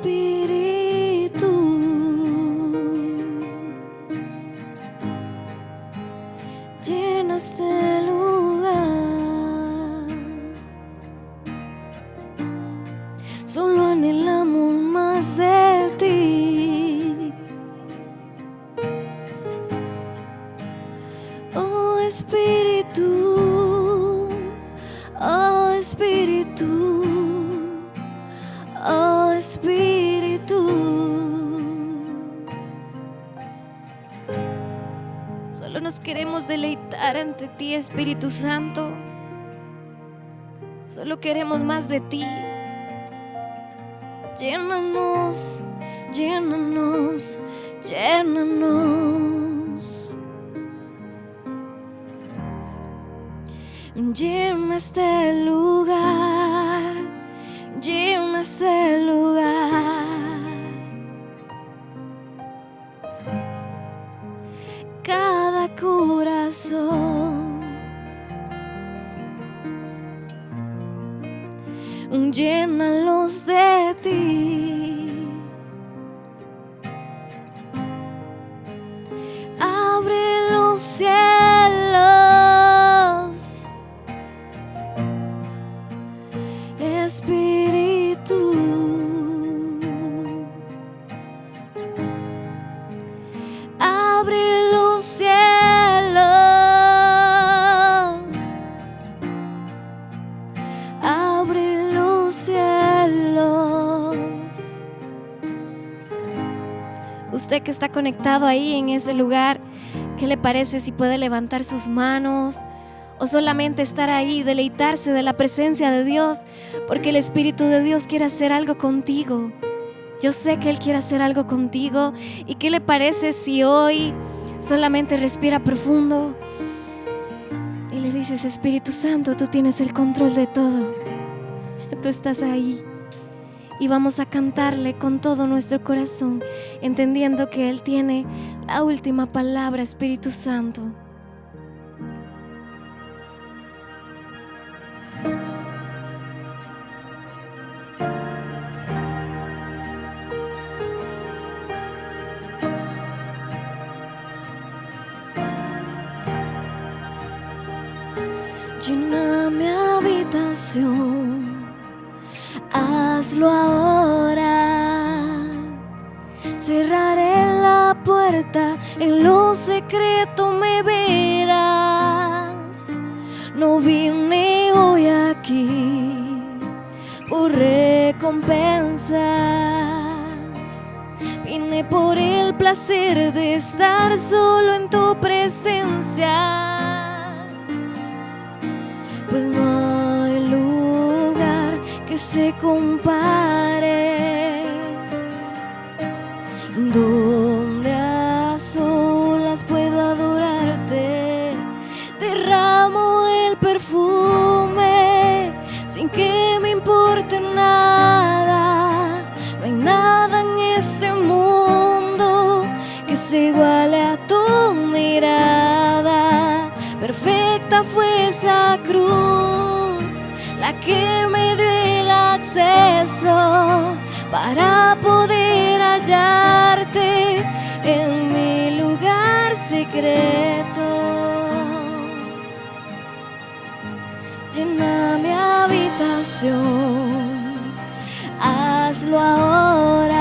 Espíritu, llena este lugar. Solo anhelamos más de ti. Oh Espíritu, oh Espíritu, oh Espíritu. Solo nos queremos deleitar ante ti, Espíritu Santo. Solo queremos más de ti. Llénanos, llénanos, llénanos. Llena este lugar, llena este lugar. Cada corazón, llénalos de ti. Abre los cielos, Espíritu. Abre los cielos, abre los cielos. Usted que está conectado ahí en ese lugar, ¿qué le parece si puede levantar sus manos o solamente estar ahí, deleitarse de la presencia de Dios? Porque el Espíritu de Dios quiere hacer algo contigo. Yo sé que Él quiere hacer algo contigo. ¿Y qué le parece si hoy solamente respira profundo y le dices: Espíritu Santo, tú tienes el control de todo, tú estás ahí? Y vamos a cantarle con todo nuestro corazón, entendiendo que Él tiene la última palabra. Espíritu Santo, llena mi habitación, hazlo ahora. Cerraré la puerta, en lo secreto me verás. No vine hoy aquí por recompensas, vine por el placer de estar solo en tu presencia. Pues no hay lugar que se compare, donde a solas puedo adorarte. Derramo el perfume sin que me importe nada. No hay nada en este mundo que se iguale a tu mirada. Perfecta fue esa cruz, la que me dio el acceso para poder hallarte en mi lugar secreto. Llena mi habitación, hazlo ahora.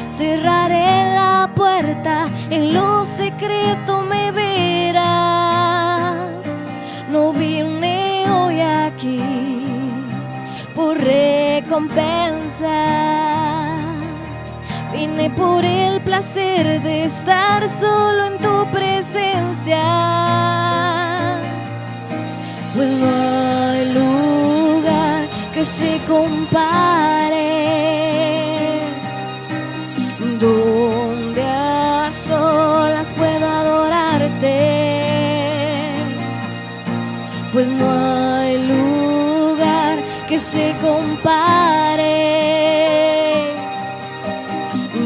Cerraré la puerta, en lo secreto me verás. No vine hoy aquí por recompensas, vine por el placer de estar solo en tu presencia. Pues no hay lugar que se compare, donde a solas puedo adorarte. Pues no hay lugar que se compare,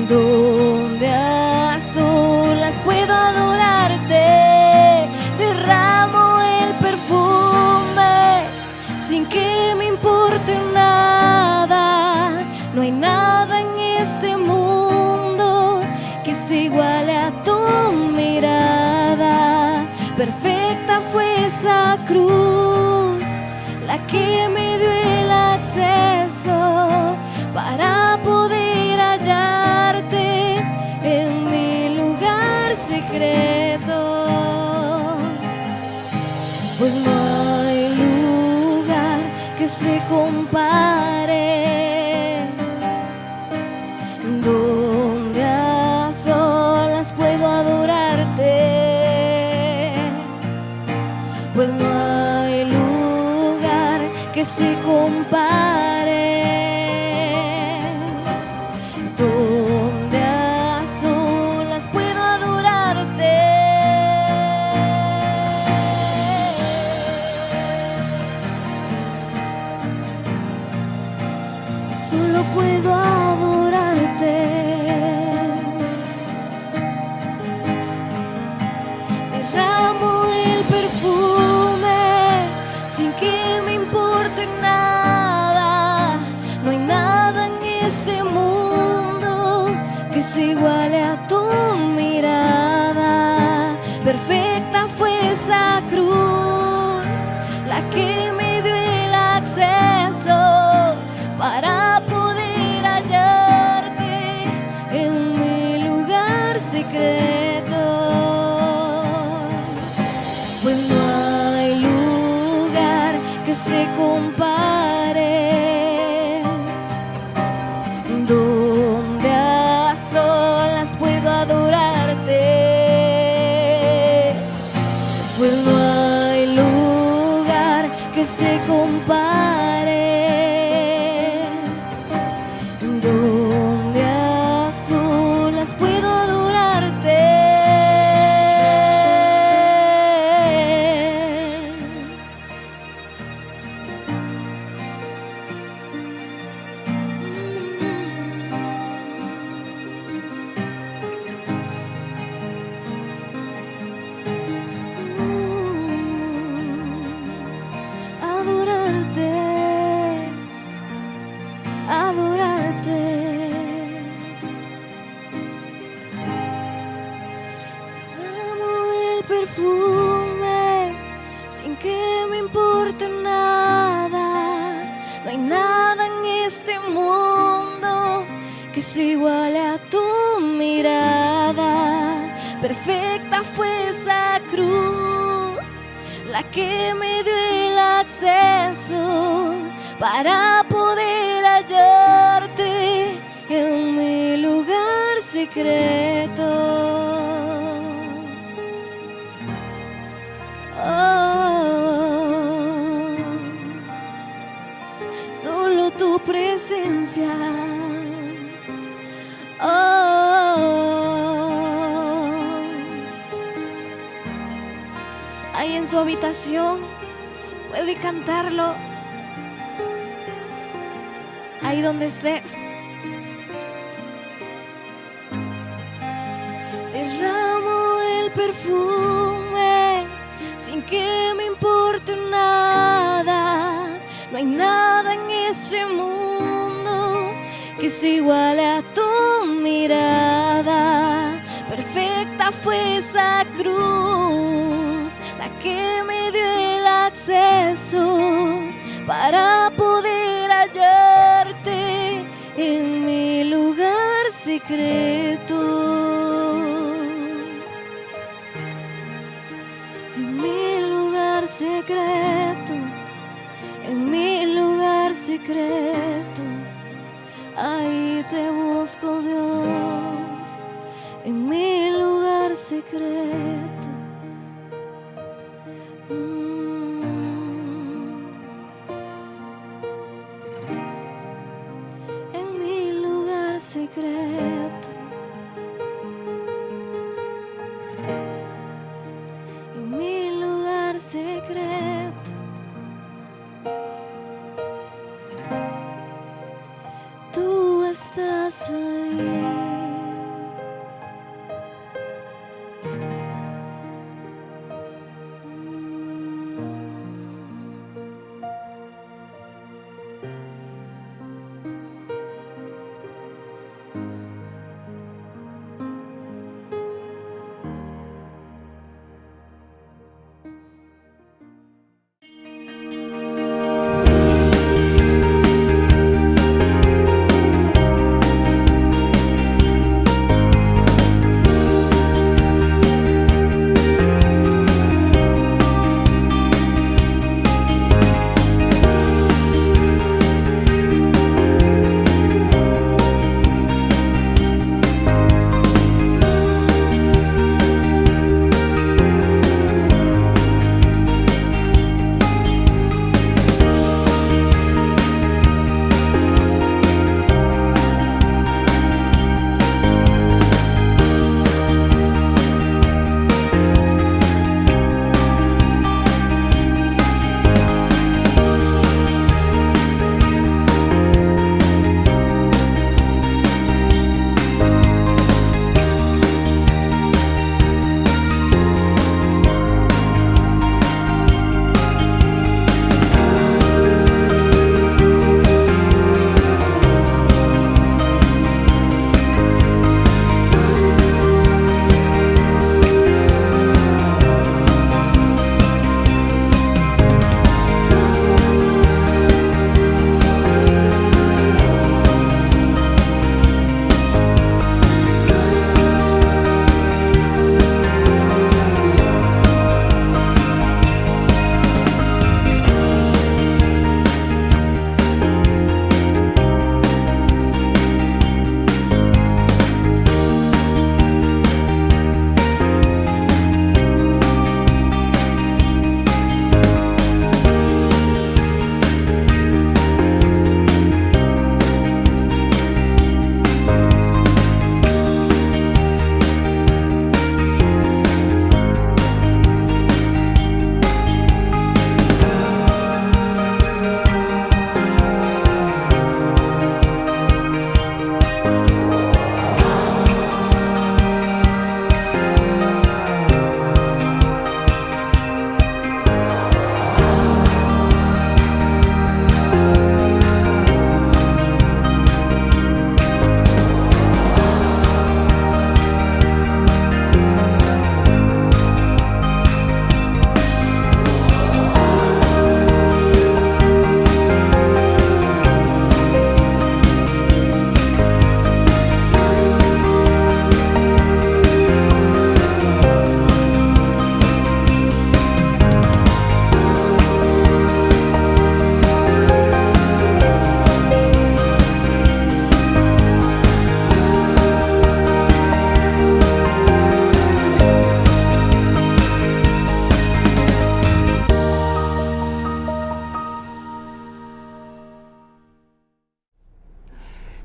donde a solas puedo adorarte. Derramo el perfume sin que me importe nada. se compare, donde a solas puedo adorarte, pues no hay lugar que se compare, donde a solas puedo adorarte. Solo puedo adorarte. Derramo el perfume sin que me importe nada. No hay nada en este mundo que se iguale a tu mirada. Perfecta fue esa cruz, la que me dio el acceso para poder hallarte en mi lugar secreto. Pues no hay lugar que se compare, donde a solas puedo adorarte. Pues no hay lugar que se compare, donde a solas puedo adorarte. Adorarte, adorarte. Amo el perfume sin que me importe nada. No hay nada en este mundo que se iguale a tu mirada. Perfecta fue esa cruz, la que me dio el acceso para poder hallarte en mi lugar secreto. Oh, solo tu presencia. Ahí en su habitación puede cantarlo, ahí donde estés. Derramo el perfume sin que me importe nada. No hay nada en ese mundo que se iguale a tu mirada. Perfecta fue esa cruz, la que me dio el acceso para poder hallarte en mi lugar secreto. En mi lugar secreto, en mi lugar secreto, ahí te busco, Dios, en mi lugar secreto. En mi lugar secreto, en mi lugar secreto, tú estás ahí.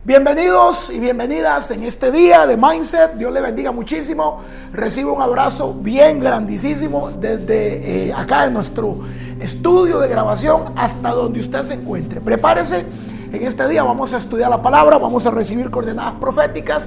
Bienvenidos y bienvenidas en este día de Mindset. Dios les bendiga muchísimo. Recibo un abrazo bien grandísimo desde acá en nuestro estudio de grabación hasta donde usted se encuentre. Prepárese. En este día vamos a estudiar la palabra, vamos a recibir coordenadas proféticas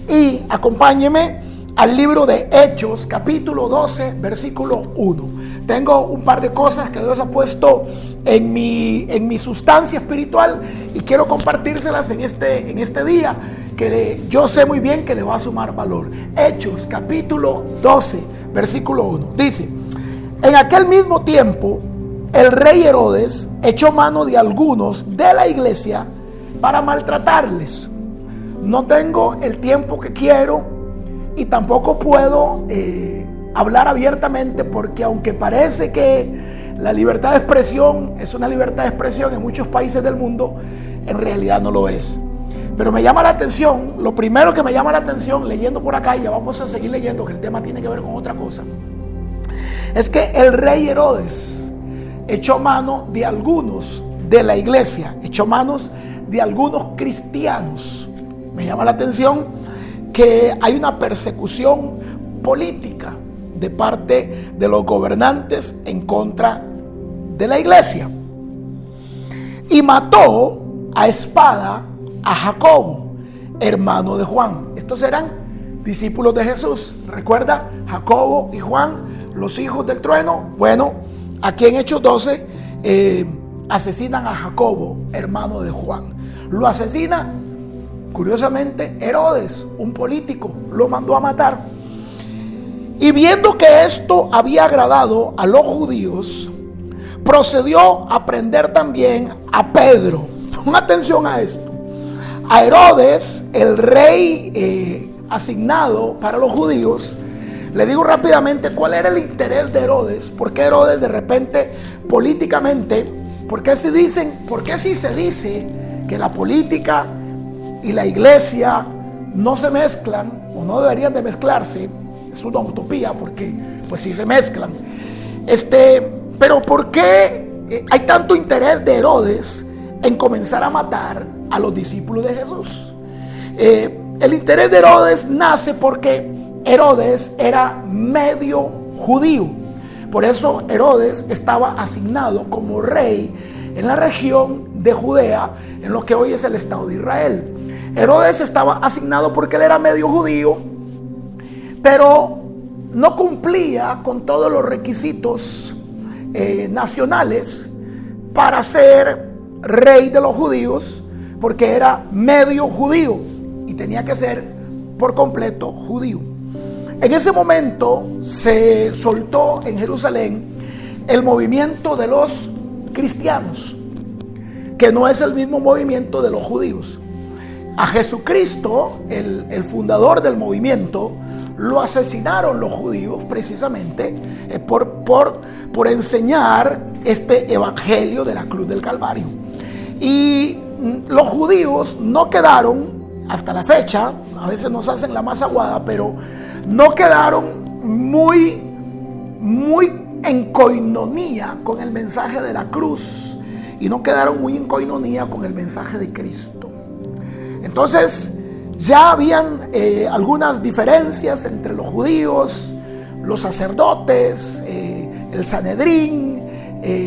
y acompáñeme al libro de Hechos, capítulo 12, versículo 1. Tengo un par de cosas que Dios ha puesto en mi sustancia espiritual y quiero compartírselas en este día, que yo sé muy bien que le va a sumar valor. Hechos, capítulo 12, versículo 1. Dice: en aquel mismo tiempo, el rey Herodes echó mano de algunos de la iglesia para maltratarles. No tengo el tiempo que quiero y tampoco puedo hablar abiertamente, porque aunque parece que la libertad de expresión es una libertad de expresión en muchos países del mundo, en realidad no lo es. Pero me llama la atención, lo primero que me llama la atención leyendo por acá, y ya vamos a seguir leyendo que el tema tiene que ver con otra cosa, es que el rey Herodes echó mano de algunos de la iglesia, echó manos de algunos cristianos. Me llama la atención que hay una persecución política de parte de los gobernantes en contra de la iglesia, y mató a espada a Jacobo, hermano de Juan. Estos eran discípulos de Jesús. Recuerda, Jacobo y Juan, los hijos del trueno. Bueno, aquí en Hechos 12 asesinan a Jacobo, hermano de Juan. Lo asesina, curiosamente, Herodes, un político, lo mandó a matar. Y viendo que esto había agradado a los judíos, procedió a prender también a Pedro. Pon atención a esto. A Herodes, el rey asignado para los judíos. Le digo rápidamente cuál era el interés de Herodes. ¿Por qué Herodes de repente políticamente? ¿Por qué si se dice que la política y la iglesia no se mezclan o no deberían de mezclarse? Es una utopía, porque pues sí se mezclan. Pero ¿por qué hay tanto interés de Herodes en comenzar a matar a los discípulos de Jesús? El interés de Herodes nace porque Herodes era medio judío. Por eso Herodes estaba asignado como rey en la región de Judea, en lo que hoy es el Estado de Israel. Herodes estaba asignado porque él era medio judío, pero no cumplía con todos los requisitos nacionales para ser rey de los judíos, porque era medio judío y tenía que ser por completo judío. En ese momento se soltó en Jerusalén el movimiento de los cristianos, que no es el mismo movimiento de los judíos. A Jesucristo, el fundador del movimiento, lo asesinaron los judíos precisamente por enseñar este evangelio de la cruz del Calvario. Y los judíos no quedaron, hasta la fecha, a veces nos hacen la más aguada, pero no quedaron muy en coinonía con el mensaje de la cruz, y no quedaron muy en coinonía con el mensaje de Cristo. Entonces ya habían algunas diferencias entre los judíos, los sacerdotes, el Sanedrín,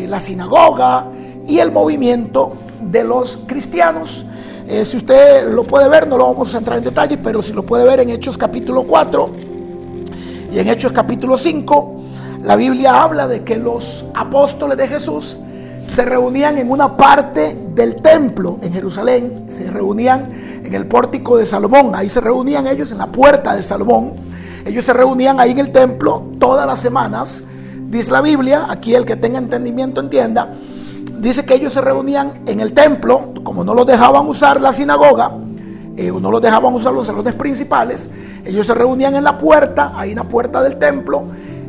la sinagoga y el movimiento de los cristianos. Si usted lo puede ver, no lo vamos a entrar en detalle, pero si lo puede ver en Hechos capítulo 4 y en Hechos capítulo 5, la Biblia habla de que los apóstoles de Jesús se reunían en una parte del templo en Jerusalén, se reunían en el pórtico de Salomón. Ahí se reunían ellos, en la puerta de Salomón. Ellos se reunían ahí en el templo todas las semanas. Dice la Biblia, aquí el que tenga entendimiento entienda, dice que ellos se reunían en el templo, como no los dejaban usar la sinagoga, o no los dejaban usar los salones principales. Ellos se reunían en la puerta, ahí en la puerta del templo.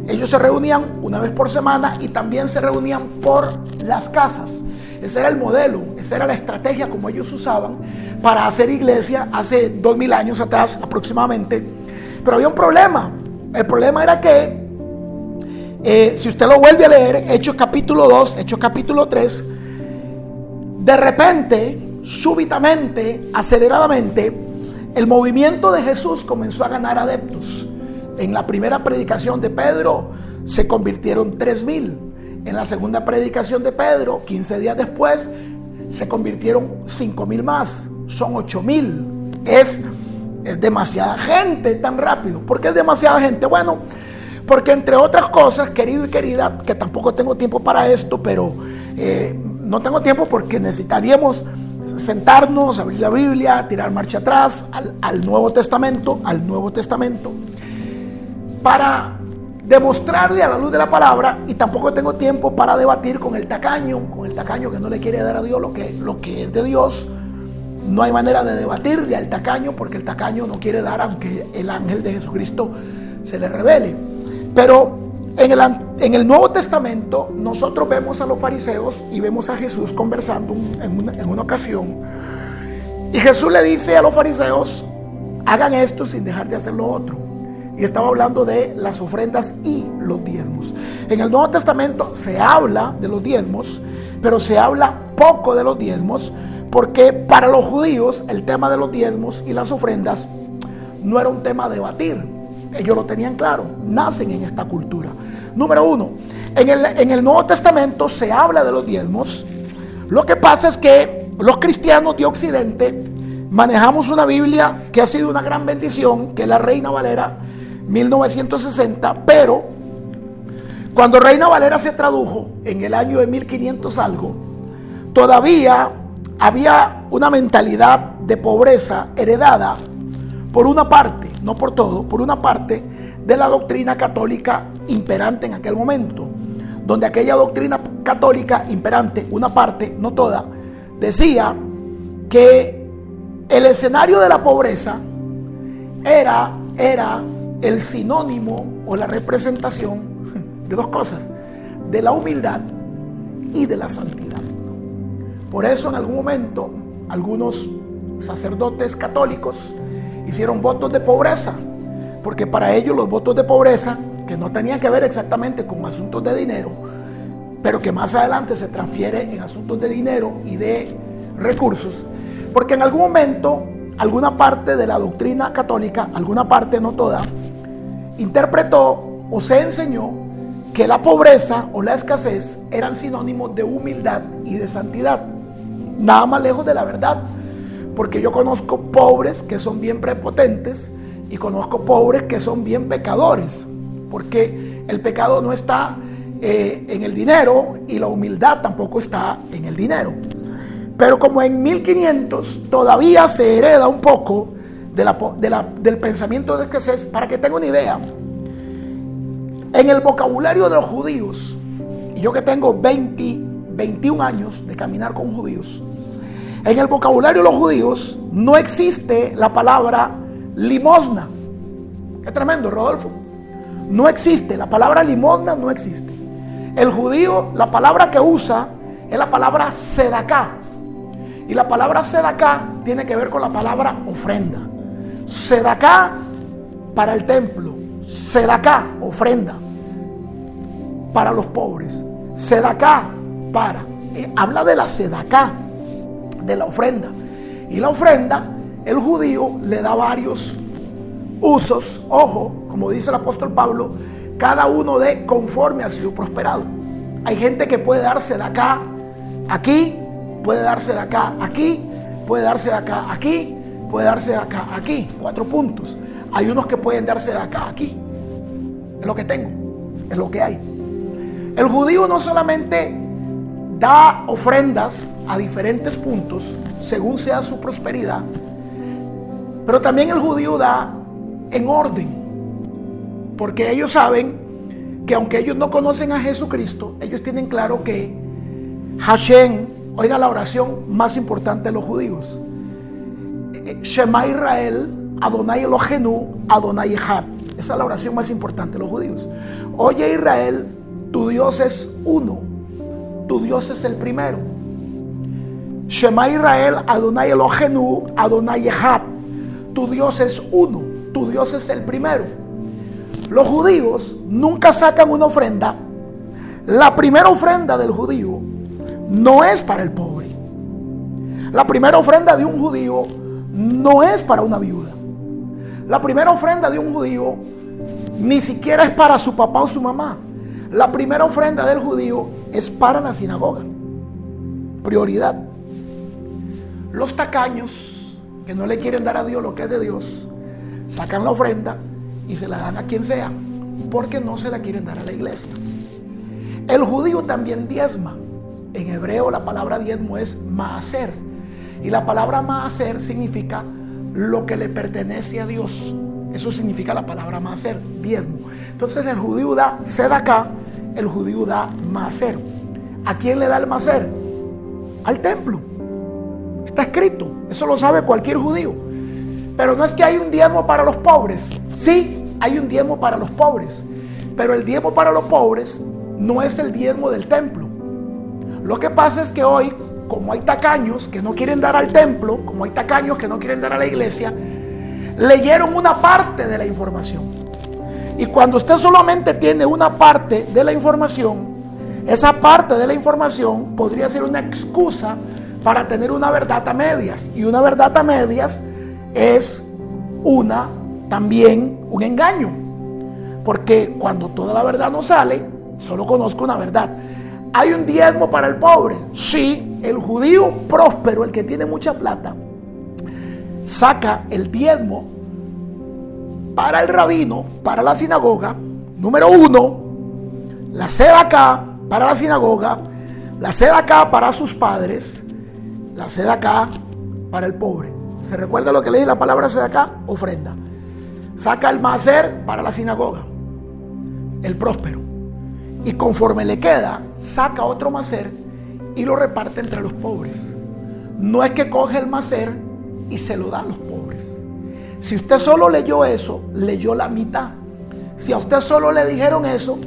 Ellos se reunían una vez por semana y también se reunían por las casas. Ese era el modelo, esa era la estrategia como ellos usaban para hacer iglesia hace 2000 años atrás aproximadamente. Pero había un problema. El problema era que si usted lo vuelve a leer, Hechos capítulo 2, Hechos capítulo 3, de repente súbitamente, aceleradamente, el movimiento de Jesús comenzó a ganar adeptos. En la primera predicación de Pedro se convirtieron 3,000. En la segunda predicación de Pedro, 15 días después, se convirtieron 5,000 más. Son 8,000. Es demasiada gente tan rápido. ¿Por qué es demasiada gente? Bueno, porque entre otras cosas, querido y querida, que tampoco tengo tiempo para esto, pero no tengo tiempo porque necesitaríamos sentarnos, abrir la Biblia, tirar marcha atrás al Nuevo Testamento, para demostrarle a la luz de la palabra, y tampoco tengo tiempo para debatir con el tacaño que no le quiere dar a Dios lo que es de Dios. No hay manera de debatirle al tacaño, porque el tacaño no quiere dar aunque el ángel de Jesucristo se le revele. Pero en el Nuevo Testamento nosotros vemos a los fariseos y vemos a Jesús conversando en una ocasión, y Jesús le dice a los fariseos: hagan esto sin dejar de hacer lo otro. Y estaba hablando de las ofrendas y los diezmos. En el Nuevo Testamento se habla de los diezmos, pero se habla poco de los diezmos, porque para los judíos el tema de los diezmos y las ofrendas no era un tema a debatir. Ellos lo tenían claro, nacen en esta cultura. Número uno, en el Nuevo Testamento se habla de los diezmos. Lo que pasa es que los cristianos de Occidente manejamos una Biblia que ha sido una gran bendición, que es la Reina Valera 1960, pero cuando Reina Valera se tradujo en el año de 1500 algo, todavía había una mentalidad de pobreza heredada por una parte, no por todo, por una parte de la doctrina católica imperante en aquel momento, donde aquella doctrina católica imperante, una parte, no toda, decía que el escenario de la pobreza era el sinónimo o la representación de dos cosas: de la humildad y de la santidad. Por eso en algún momento algunos sacerdotes católicos hicieron votos de pobreza, porque para ellos los votos de pobreza, que no tenían que ver exactamente con asuntos de dinero, pero que más adelante se transfiere en asuntos de dinero y de recursos, porque en algún momento alguna parte de la doctrina católica, alguna parte, no toda, interpretó o se enseñó que la pobreza o la escasez eran sinónimos de humildad y de santidad. Nada más lejos de la verdad, porque yo conozco pobres que son bien prepotentes y conozco pobres que son bien pecadores, porque el pecado no está en el dinero y la humildad tampoco está en el dinero. Pero como en 1500 todavía se hereda un poco del pensamiento de escasez, para que tenga una idea, en el vocabulario de los judíos, y yo que tengo 21 años de caminar con judíos, en el vocabulario de los judíos no existe la palabra limosna. Qué tremendo, Rodolfo. No existe, la palabra limosna no existe. El judío, la palabra que usa es la palabra sedaká. Y la palabra sedaká tiene que ver con la palabra ofrenda. Sedaká para el templo, sedaká, ofrenda para los pobres, sedaká para, habla de la sedaká, de la ofrenda. Y la ofrenda, el judío le da varios usos, ojo, como dice el apóstol Pablo, cada uno de conforme ha sido prosperado. Hay gente que puede darse de acá aquí, puede darse de acá aquí, puede darse de acá aquí, puede darse de acá aquí, 4 puntos. Hay unos que pueden darse de acá aquí. Es lo que tengo, es lo que hay. El judío no solamente da ofrendas a diferentes puntos según sea su prosperidad, pero también el judío da en orden, porque ellos saben que aunque ellos no conocen a Jesucristo, ellos tienen claro que Hashem, oiga la oración más importante de los judíos, Shema Israel, Adonai Elohenu, Adonai Echad. Esa es la oración más importante de los judíos. Oye Israel, tu Dios es uno, tu Dios es el primero. Shema Israel, Adonai Elohenu, Adonai Echad. Tu Dios es uno, tu Dios es el primero. Los judíos nunca sacan una ofrenda. La primera ofrenda del judío no es para el pobre. La primera ofrenda de un judío no es para una viuda. La primera ofrenda de un judío ni siquiera es para su papá o su mamá. La primera ofrenda del judío es para la sinagoga. Prioridad. Los tacaños que no le quieren dar a Dios lo que es de Dios, sacan la ofrenda y se la dan a quien sea, porque no se la quieren dar a la iglesia. El judío también diezma. En hebreo la palabra diezmo es maaser. Y la palabra maaser significa lo que le pertenece a Dios. Eso significa la palabra maaser, diezmo. Entonces el judío da sedacá, el judío da maaser. ¿A quién le da el maaser? Al templo. Está escrito, eso lo sabe cualquier judío. Pero no es que hay un diezmo para los pobres. Sí, hay un diezmo para los pobres. Pero el diezmo para los pobres no es el diezmo del templo. Lo que pasa es que hoy, como hay tacaños que no quieren dar al templo, como hay tacaños que no quieren dar a la iglesia, leyeron una parte de la información. Y cuando usted solamente tiene una parte de la información, esa parte de la información podría ser una excusa para tener una verdad a medias. Y una verdad a medias es también un engaño. Porque cuando toda la verdad no sale, solo conozco una verdad. ¿Hay un diezmo para el pobre? Sí, el judío próspero, el que tiene mucha plata, saca el diezmo para el rabino, para la sinagoga. Número 1, la sedacá para la sinagoga, la sedacá para sus padres, la sedacá para el pobre. ¿Se recuerda lo que leí? La palabra sedacá, ofrenda. Saca el maaser para la sinagoga, el próspero. Y conforme le queda, saca otro maaser y lo reparte entre los pobres. No es que coge el maaser y se lo da a los pobres. Si usted solo leyó eso, leyó la mitad. Si a usted solo le dijeron eso,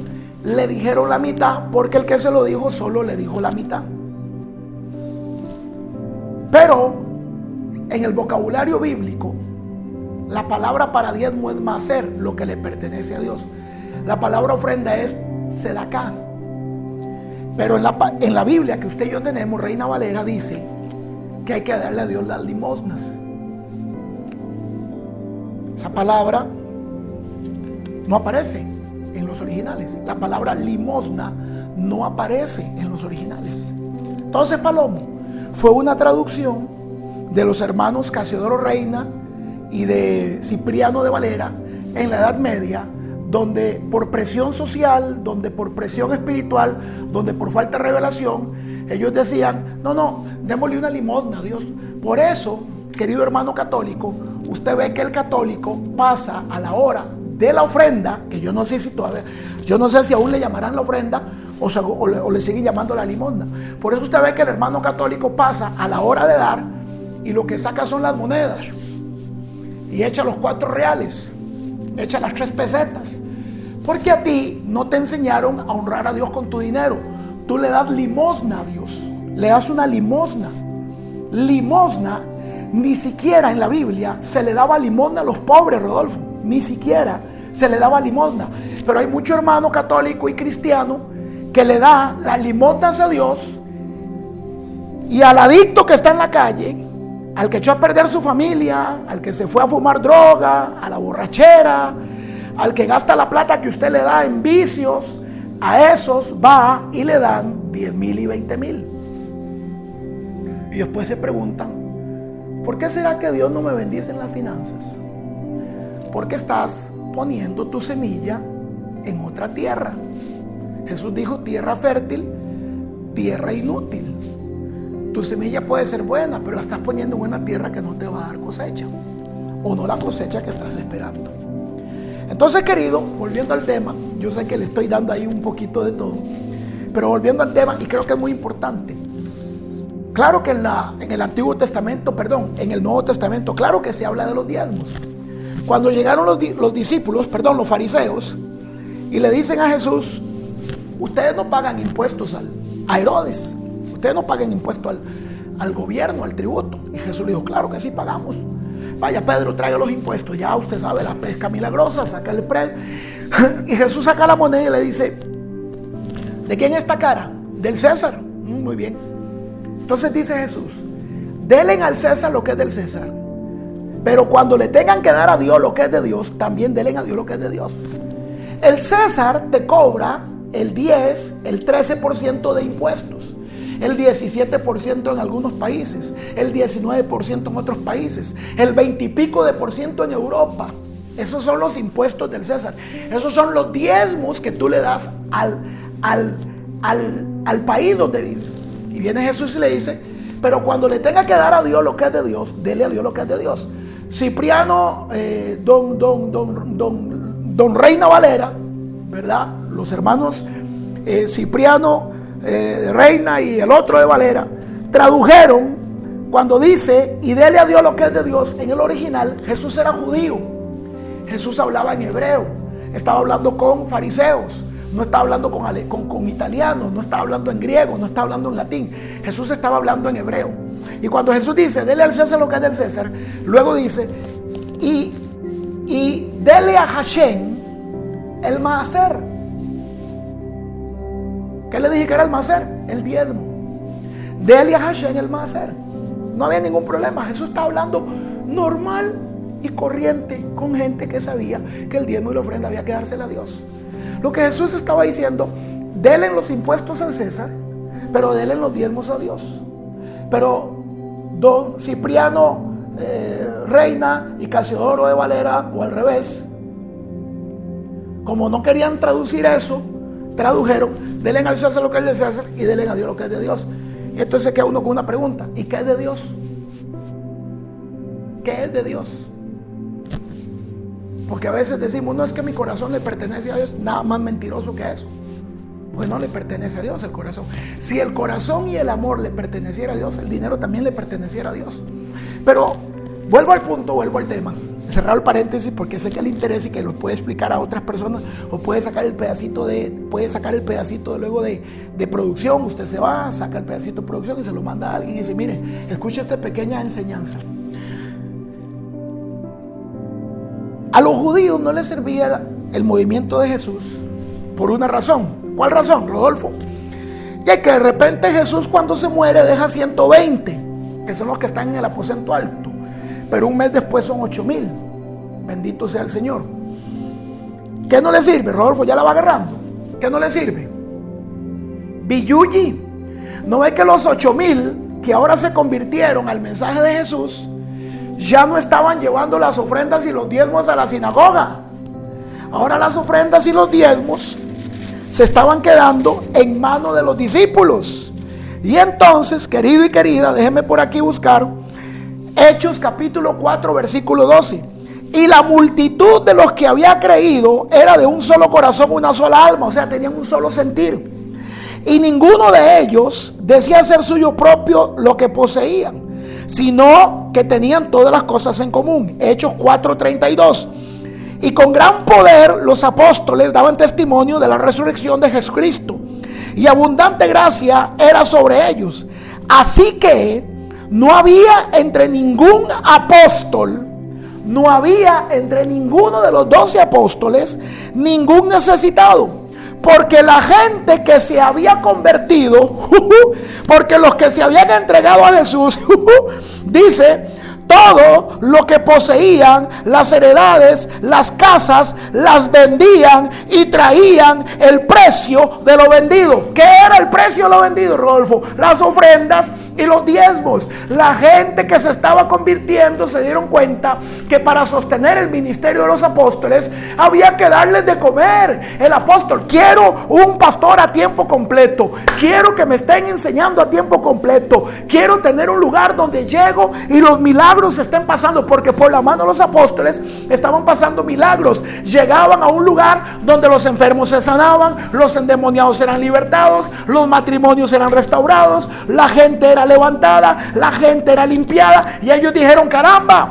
le dijeron la mitad, porque el que se lo dijo solo le dijo la mitad. Pero en el vocabulario bíblico, la palabra para diezmo es maaser, lo que le pertenece a Dios. La palabra ofrenda es sedacá. Pero en la Biblia que usted y yo tenemos, Reina Valera, dice que hay que darle a Dios las limosnas. Esa palabra no aparece en los originales. La palabra limosna no aparece en los originales. Entonces, Palomo, fue una traducción de los hermanos Casiodoro Reina y de Cipriano de Valera en la Edad Media, donde por presión social, donde por presión espiritual, donde por falta de revelación, ellos decían, no, démosle una limosna a Dios. Por eso, querido hermano católico, usted ve que el católico pasa a la hora de la ofrenda, que yo no sé si aún le llamarán la ofrenda o le siguen llamando la limosna. Por eso usted ve que el hermano católico pasa a la hora de dar y lo que saca son las monedas y echa los 4 reales, echa las 3 pesetas, porque a ti no te enseñaron a honrar a Dios con tu dinero. Tú le das limosna a Dios, le das una limosna. Limosna, ni siquiera en la Biblia se le daba limosna a los pobres, Rodolfo, ni siquiera se le daba limosna. Pero hay mucho hermano católico y cristiano que le da las limosnas a Dios, y al adicto que está en la calle, al que echó a perder su familia, al que se fue a fumar droga, a la borrachera, al que gasta la plata que usted le da en vicios, a esos va y le dan 10,000 y 20,000. Y después se preguntan, ¿por qué será que Dios no me bendice en las finanzas? Porque estás poniendo tu semilla en otra tierra. Jesús dijo, tierra fértil, tierra inútil. Tu semilla puede ser buena, pero la estás poniendo en una tierra que no te va a dar cosecha, o no la cosecha que estás esperando. Entonces, querido, volviendo al tema, yo sé que le estoy dando ahí un poquito de todo, pero volviendo al tema, y creo que es muy importante. Claro que en el Antiguo Testamento, en el Nuevo Testamento, claro que se habla de los diezmos. Cuando llegaron los fariseos, y le dicen a Jesús, ustedes no pagan impuestos a Herodes, ustedes no pagan impuestos al gobierno, al tributo. Y Jesús le dijo, claro que sí pagamos. Vaya Pedro, traiga los impuestos, ya usted sabe, la pesca milagrosa, saca el precio. Y Jesús saca la moneda y le dice, ¿de quién es esta cara? Del César. Muy bien. Entonces dice Jesús, denle al César lo que es del César. Pero cuando le tengan que dar a Dios lo que es de Dios, también denle a Dios lo que es de Dios. El César te cobra el 10, el 13% de impuestos, el 17% en algunos países, el 19% en otros países, el 20 y pico de por ciento en Europa. Esos son los impuestos del César. Esos son los diezmos que tú le das al país donde vives. Y viene Jesús y le dice, pero cuando le tenga que dar a Dios lo que es de Dios, dele a Dios lo que es de Dios. Cipriano, don Reina Valera, ¿verdad? Los hermanos Cipriano, Reina y el otro de Valera, tradujeron cuando dice, y dele a Dios lo que es de Dios. En el original, Jesús era judío. Jesús hablaba en hebreo. Estaba hablando con fariseos. No estaba hablando con italianos. No estaba hablando en griego. No estaba hablando en latín. Jesús estaba hablando en hebreo. Y cuando Jesús dice, dele al César lo que es del César, luego dice, y dele a Hashem el maaser. ¿Qué le dije que era el maaser? El diezmo. Dele a Hashem el maaser. No había ningún problema. Jesús está hablando normal y corriente con gente que sabía que el diezmo y la ofrenda había que dársela a Dios. Lo que Jesús estaba diciendo, denle los impuestos al César, pero denle los diezmos a Dios. Pero don Cipriano, Reina y Casiodoro de Valera, o al revés, como no querían traducir eso, tradujeron, denle al César lo que es de César y denle a Dios lo que es de Dios. Y entonces queda uno con una pregunta, ¿y qué es de Dios? ¿Qué es de Dios? Porque a veces decimos, no, es que mi corazón le pertenece a Dios. Nada más mentiroso que eso. Pues no le pertenece a Dios el corazón. Si el corazón y el amor le perteneciera a Dios, el dinero también le perteneciera a Dios. Pero vuelvo al punto, vuelvo al tema. Cerrar el paréntesis porque sé que le interesa y que lo puede explicar a otras personas, o puede sacar el pedacito luego de producción. Usted se va, saca el pedacito de producción y se lo manda a alguien y dice, mire, escucha esta pequeña enseñanza. A los judíos no les servía el movimiento de Jesús por una razón. ¿Cuál razón, Rodolfo? Ya que de repente Jesús cuando se muere deja 120, que son los que están en el aposento alto, pero un mes después son 8,000. Bendito sea el Señor. ¿Qué no le sirve? Rodolfo ya la va agarrando. ¿Qué no le sirve? Billuyi. ¿No ve que los 8,000 que ahora se convirtieron al mensaje de Jesús ya no estaban llevando las ofrendas y los diezmos a la sinagoga? Ahora las ofrendas y los diezmos se estaban quedando en manos de los discípulos. Y entonces, querido y querida, déjenme por aquí buscar Hechos capítulo 4 versículo 12. Y la multitud de los que había creído era de un solo corazón, una sola alma, o sea, tenían un solo sentir. Y ninguno de ellos decía ser suyo propio lo que poseían, sino que tenían todas las cosas en común. Hechos 4:32. Y con gran poder los apóstoles daban testimonio de la resurrección de Jesucristo, y abundante gracia era sobre ellos. Así que no había entre ningún apóstol, no había entre ninguno de los 12 apóstoles ningún necesitado, porque la gente que se había convertido, porque los que se habían entregado a Jesús, dice, todo lo que poseían, las heredades, las casas, las vendían y traían el precio de lo vendido. ¿Qué era el precio de lo vendido, Rodolfo? Las ofrendas y los diezmos. La gente que se estaba convirtiendo se dieron cuenta que para sostener el ministerio de los apóstoles había que darles de comer. El apóstol, quiero un pastor a tiempo completo, quiero que me estén enseñando a tiempo completo, quiero tener un lugar donde llego y los milagros se estén pasando, porque por la mano de los apóstoles estaban pasando milagros. Llegaban a un lugar donde los enfermos se sanaban, los endemoniados eran libertados, los matrimonios eran restaurados, la gente era levantada, la gente era limpiada, y ellos dijeron, caramba,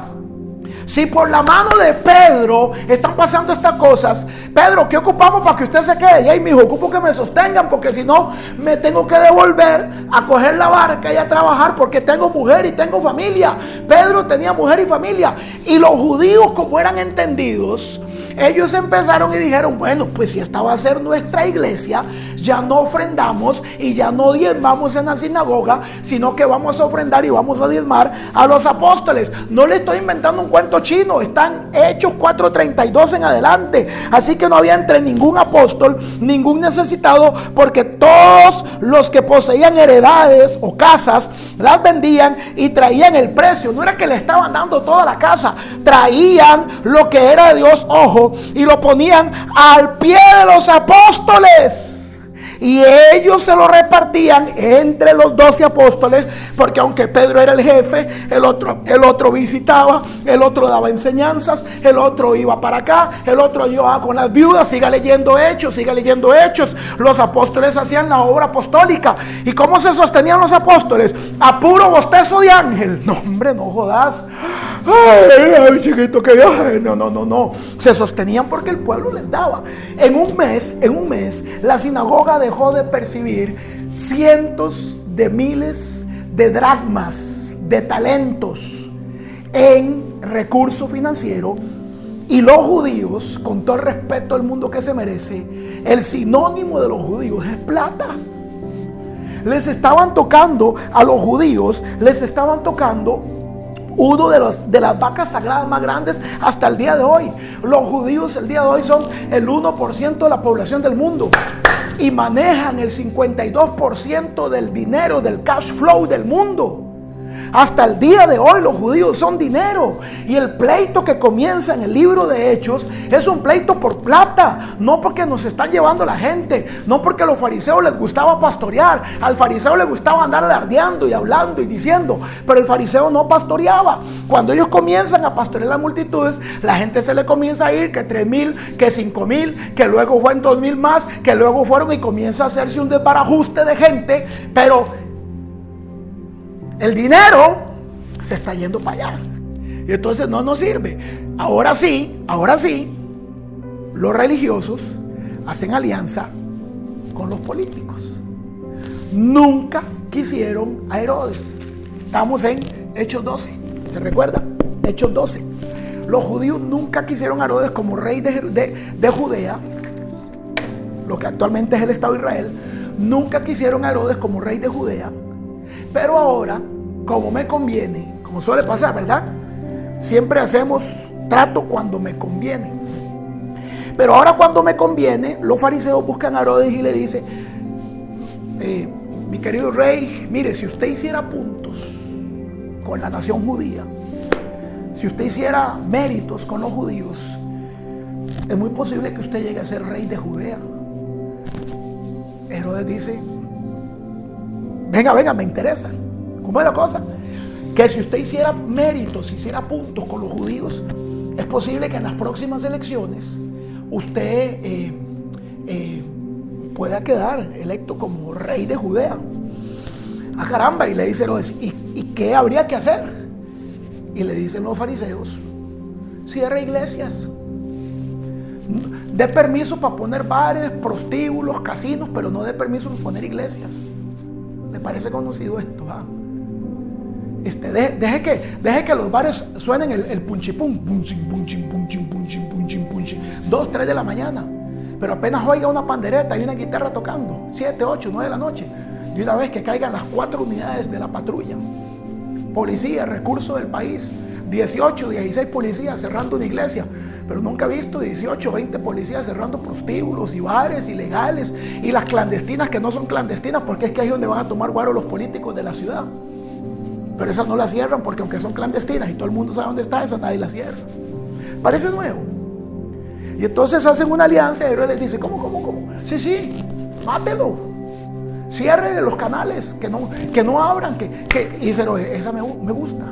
si por la mano de Pedro están pasando estas cosas, Pedro, ¿qué ocupamos para que usted se quede? Y ahí, mijo, ocupo que me sostengan, porque si no me tengo que devolver a coger la barca y a trabajar, porque tengo mujer y tengo familia. Pedro tenía mujer y familia, y los judíos, como eran entendidos, ellos empezaron y dijeron, bueno, pues si esta va a ser nuestra iglesia, ya no ofrendamos y ya no diezmamos en la sinagoga, sino que vamos a ofrendar y vamos a diezmar a los apóstoles. No le estoy inventando un cuento chino, están Hechos 4:32 en adelante. Así que no había entre ningún apóstol ningún necesitado, porque todos los que poseían heredades o casas las vendían y traían el precio. No era que le estaban dando toda la casa, traían lo que era de Dios, ojo, y lo ponían al pie de los apóstoles. Y ellos se lo repartían entre los 12 apóstoles, porque aunque Pedro era el jefe, el otro visitaba, el otro daba enseñanzas, el otro iba para acá, el otro iba con las viudas. Siga leyendo Hechos. Los apóstoles hacían la obra apostólica. ¿Y cómo se sostenían los apóstoles? A puro bostezo de ángel. No, hombre, no jodas. Ay, chiquito, que no. Se sostenían porque el pueblo les daba. En un mes, la sinagoga dejó de percibir cientos de miles de dracmas, de talentos en recurso financiero. Y los judíos, con todo el respeto del mundo que se merece, el sinónimo de los judíos es plata. Les estaban tocando a los judíos, uno de las vacas sagradas más grandes hasta el día de hoy. Los judíos el día de hoy son el 1% de la población del mundo y manejan el 52% del dinero, del cash flow del mundo. Hasta el día de hoy los judíos son dinero. Y el pleito que comienza en el libro de Hechos es un pleito por plata. No porque nos están llevando la gente, no porque a los fariseos les gustaba pastorear. Al fariseo le gustaba andar alardeando y hablando y diciendo, pero el fariseo no pastoreaba. Cuando ellos comienzan a pastorear las multitudes, la gente se le comienza a ir, que 3,000, que 5,000, que luego fueron 2,000 más, que luego fueron, y comienza a hacerse un desbarajuste de gente. Pero el dinero se está yendo para allá. Y entonces no nos sirve. Ahora sí, los religiosos hacen alianza con los políticos. Nunca quisieron a Herodes. Estamos en Hechos 12. ¿Se recuerda? Hechos 12. Los judíos nunca quisieron a Herodes como rey de Judea, lo que actualmente es el Estado de Israel. Nunca quisieron a Herodes como rey de Judea. Pero ahora, como me conviene, como suele pasar, ¿verdad? Siempre hacemos trato cuando me conviene. Pero ahora cuando me conviene, los fariseos buscan a Herodes y le dicen, mi querido rey, mire, si usted hiciera puntos con la nación judía, si usted hiciera méritos con los judíos, es muy posible que usted llegue a ser rey de Judea. Herodes dice, venga, me interesa. ¿Cómo es la cosa? Que si usted hiciera méritos, si hiciera puntos con los judíos, es posible que en las próximas elecciones usted pueda quedar electo como rey de Judea. ¡Ah, caramba! Y le dicen, ¿y qué habría que hacer? Y le dicen los fariseos, cierre iglesias, dé permiso para poner bares, prostíbulos, casinos, pero no dé permiso para poner iglesias. ¿Le parece conocido esto? Deje que los bares suenen el punchipum, punchin, 2, 3 de la mañana, pero apenas oiga una pandereta y una guitarra tocando, 7, 8, 9 de la noche, de una vez que caigan las 4 unidades de la patrulla, policía, recursos del país, 18, 16 policías cerrando una iglesia. Pero nunca he visto 18, 20 policías cerrando prostíbulos y bares ilegales y las clandestinas que no son clandestinas, porque es que ahí es donde van a tomar guaro los políticos de la ciudad. Pero esas no las cierran porque aunque son clandestinas y todo el mundo sabe dónde está, esa nadie la cierra. Parece nuevo. Y entonces hacen una alianza y Herodes les dice, ¿cómo? Sí, mátelo. Cierren los canales, que no abran. Y dice, esa me gusta.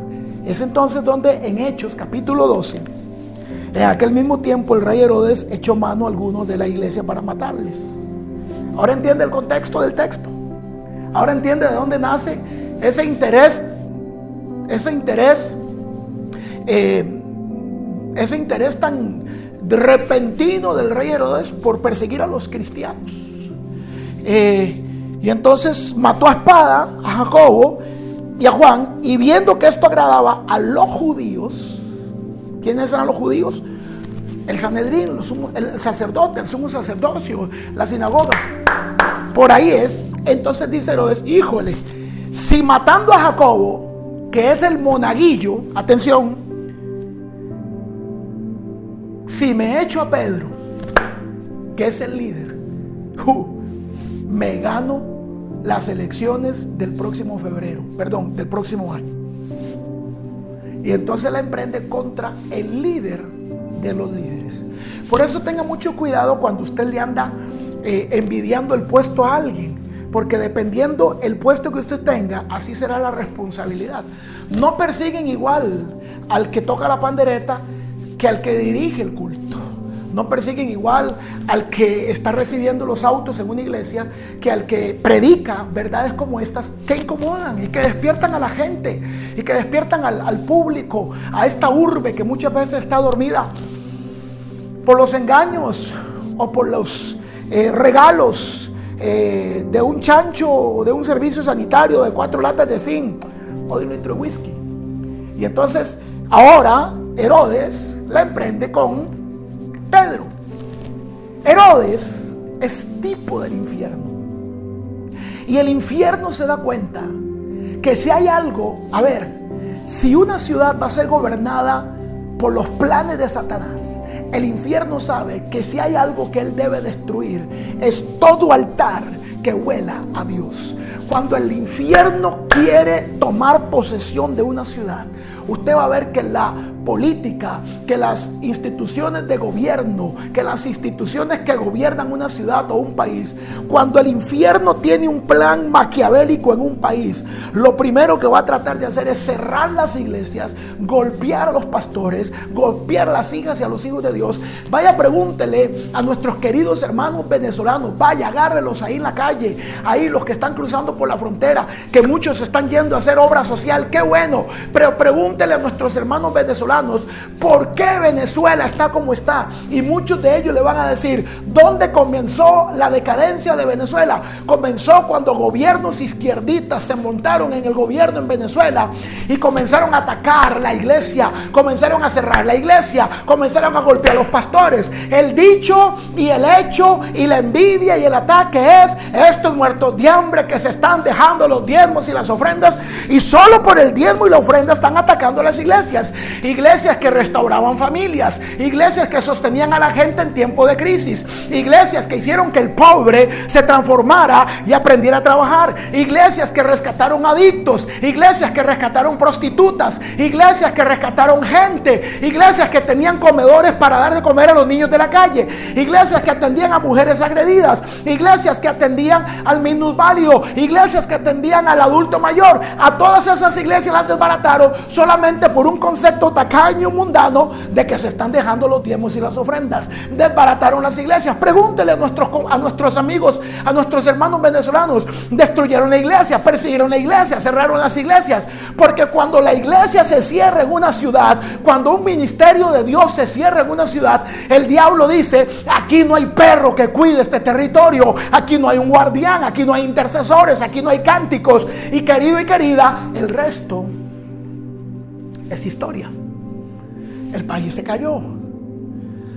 Es entonces donde en Hechos capítulo 12, en aquel mismo tiempo el rey Herodes echó mano a algunos de la iglesia para matarles. Ahora entiende el contexto del texto. Ahora entiende de dónde nace ese interés tan repentino del rey Herodes por perseguir a los cristianos. Y entonces mató a espada a Jacobo y a Juan, y viendo que esto agradaba a los judíos. ¿Quiénes eran los judíos? El Sanedrín, el sacerdote, el sumo sacerdocio, la sinagoga. por ahí es. Entonces dice Herodes, híjole, si matando a Jacobo, que es el monaguillo, atención, si me echo a Pedro, que es el líder, me gano las elecciones del próximo del próximo año. Y entonces la emprende contra el líder de los líderes. Por eso tenga mucho cuidado cuando usted le anda envidiando el puesto a alguien, porque dependiendo el puesto que usted tenga, así será la responsabilidad. No persiguen igual al que toca la pandereta que al que dirige el culto. No persiguen igual al que está recibiendo los autos en una iglesia que al que predica verdades como estas que incomodan y que despiertan a la gente y que despiertan al público, a esta urbe que muchas veces está dormida por los engaños o por los regalos de un chancho o de un servicio sanitario de 4 latas de zinc o de un litro de whisky. Y entonces ahora Herodes la emprende con Pedro. Herodes es tipo del infierno. Y el infierno se da cuenta que si hay algo, si una ciudad va a ser gobernada por los planes de Satanás, el infierno sabe que si hay algo que él debe destruir, es todo altar que huela a Dios. Cuando el infierno quiere tomar posesión de una ciudad, usted va a ver que la política, que las instituciones de gobierno, que las instituciones que gobiernan una ciudad o un país, cuando el infierno tiene un plan maquiavélico en un país, lo primero que va a tratar de hacer es cerrar las iglesias, golpear a los pastores, golpear a las hijas y a los hijos de Dios. Vaya, pregúntele a nuestros queridos hermanos venezolanos, vaya, agárrelos ahí en la calle, ahí los que están cruzando por la frontera, que muchos están yendo a hacer obra social, qué bueno, pero pregúntele a nuestros hermanos venezolanos por qué Venezuela está como está, y muchos de ellos le van a decir ¿dónde comenzó la decadencia de Venezuela? Comenzó cuando gobiernos izquierdistas se montaron en el gobierno en Venezuela y comenzaron a atacar la iglesia, comenzaron a cerrar la iglesia, comenzaron a golpear a los pastores. El dicho y el hecho y la envidia y el ataque es estos muertos de hambre que se están dejando los diezmos y las ofrendas, y solo por el diezmo y la ofrenda están atacando las iglesias. Iglesias que restauraban familias, iglesias que sostenían a la gente en tiempo de crisis, iglesias que hicieron que el pobre se transformara y aprendiera a trabajar, iglesias que rescataron adictos, iglesias que rescataron prostitutas, iglesias que rescataron gente, iglesias que tenían comedores para dar de comer a los niños de la calle, iglesias que atendían a mujeres agredidas, iglesias que atendían al minusválido, iglesias que atendían al adulto mayor. A todas esas iglesias las desbarataron solamente por un concepto tacaño mundano de que se están dejando los diezmos y las ofrendas. Desbarataron las iglesias. Pregúntele a nuestros amigos, a nuestros hermanos venezolanos. Destruyeron la iglesia, persiguieron la iglesia, cerraron las iglesias, porque cuando la iglesia se cierra en una ciudad, cuando un ministerio de Dios se cierra en una ciudad, el diablo dice: aquí no hay perro que cuide este territorio, aquí no hay un guardián, aquí no hay intercesores, aquí no hay cánticos, y querido y querida, el resto es historia. El país se cayó,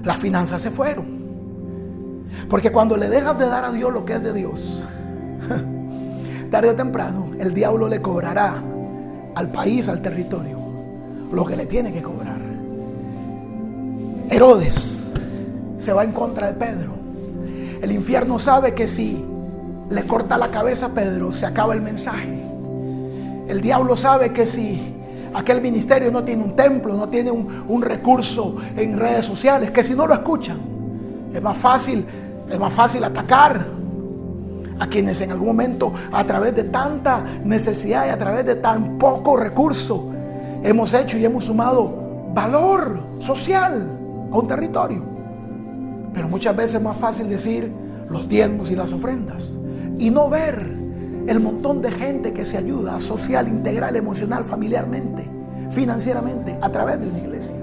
las finanzas se fueron, porque cuando le dejas de dar a Dios lo que es de Dios, tarde o temprano el diablo le cobrará al país, al territorio, lo que le tiene que cobrar. Herodes se va en contra de Pedro. El infierno sabe que si le corta la cabeza a Pedro, se acaba el mensaje. El diablo sabe que si aquel ministerio no tiene un templo, no tiene un recurso en redes sociales, que si no lo escuchan, es más fácil atacar a quienes en algún momento, a través de tanta necesidad y a través de tan poco recurso, hemos hecho y hemos sumado valor social a un territorio. Pero muchas veces es más fácil decir los diezmos y las ofrendas y no ver el montón de gente que se ayuda social, integral, emocional, familiarmente, financieramente, a través de la iglesia.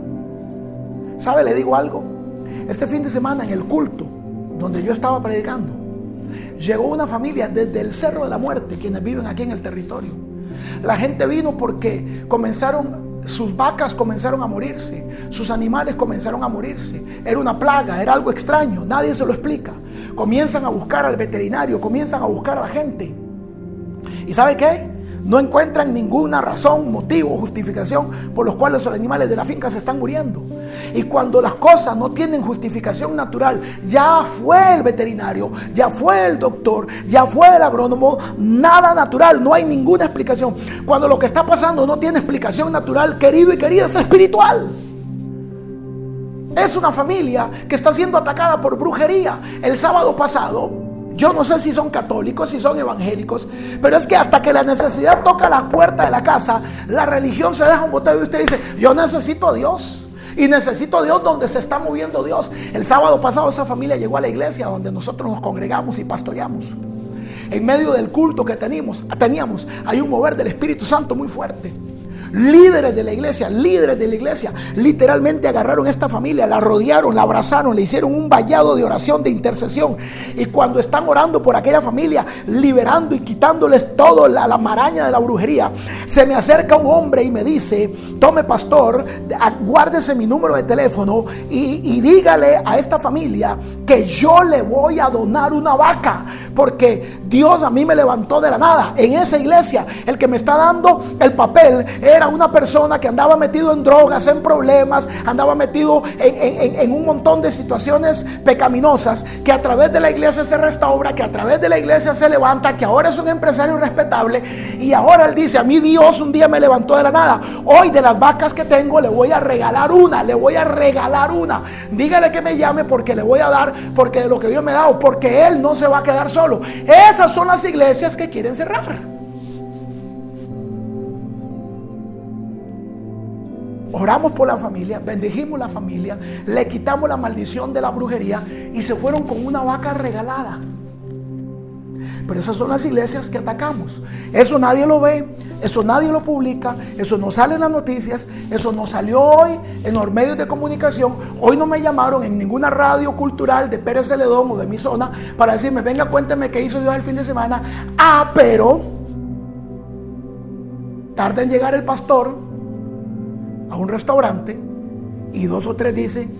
¿Sabe? Le digo algo. Este fin de semana en el culto donde yo estaba predicando, llegó una familia desde el Cerro de la Muerte, quienes viven aquí en el territorio. La gente vino porque sus vacas comenzaron a morirse, sus animales comenzaron a morirse. Era una plaga, era algo extraño, nadie se lo explica. comienzan a buscar al veterinario, comienzan a buscar a la gente. ¿Y sabe qué? No encuentran ninguna razón, motivo, justificación por los cuales los animales de la finca se están muriendo. Y cuando las cosas no tienen justificación natural, ya fue el veterinario, ya fue el doctor, ya fue el agrónomo, nada natural, no hay ninguna explicación. Cuando lo que está pasando no tiene explicación natural, querido y querida, es espiritual. Es una familia que está siendo atacada por brujería. El sábado pasado, yo no sé si son católicos, si son evangélicos, pero es que hasta que la necesidad toca la puerta de la casa, la religión se deja un boteo y usted dice, yo necesito a Dios. Y necesito a Dios donde se está moviendo Dios. El sábado pasado esa familia llegó a la iglesia donde nosotros nos congregamos y pastoreamos. En medio del culto que teníamos, hay un mover del Espíritu Santo muy fuerte. Líderes de la iglesia, literalmente agarraron a esta familia, la rodearon, la abrazaron, le hicieron un vallado de oración, de intercesión. Y cuando están orando por aquella familia, liberando y quitándoles todo la maraña de la brujería, se me acerca un hombre y me dice, tome pastor, guárdese mi número de teléfono y dígale a esta familia que yo le voy a donar una vaca, porque Dios a mí me levantó de la nada. En esa iglesia, el que me está dando el papel era una persona que andaba metido en drogas, en problemas, andaba metido en un montón de situaciones pecaminosas, que a través de la iglesia se restaura, que a través de la iglesia se levanta, que ahora es un empresario respetable. Y ahora él dice, a mí Dios un día me levantó de la nada. Hoy de las vacas que tengo le voy a regalar una. Dígale que me llame porque le voy a dar, porque de lo que Dios me ha dado, porque él no se va a quedar solo. Esas son las iglesias que quieren cerrar. Oramos por la familia, bendijimos la familia, le quitamos la maldición de la brujería y se fueron con una vaca regalada. Pero esas son las iglesias que atacamos. Eso nadie lo ve, eso nadie lo publica, eso no sale en las noticias, eso no salió hoy en los medios de comunicación. Hoy no me llamaron en ninguna radio cultural de Pérez Celedón o de mi zona para decirme, venga, cuénteme qué hizo Dios el fin de semana. Pero tarda en llegar el pastor a un restaurante y 2 o 3 dicen,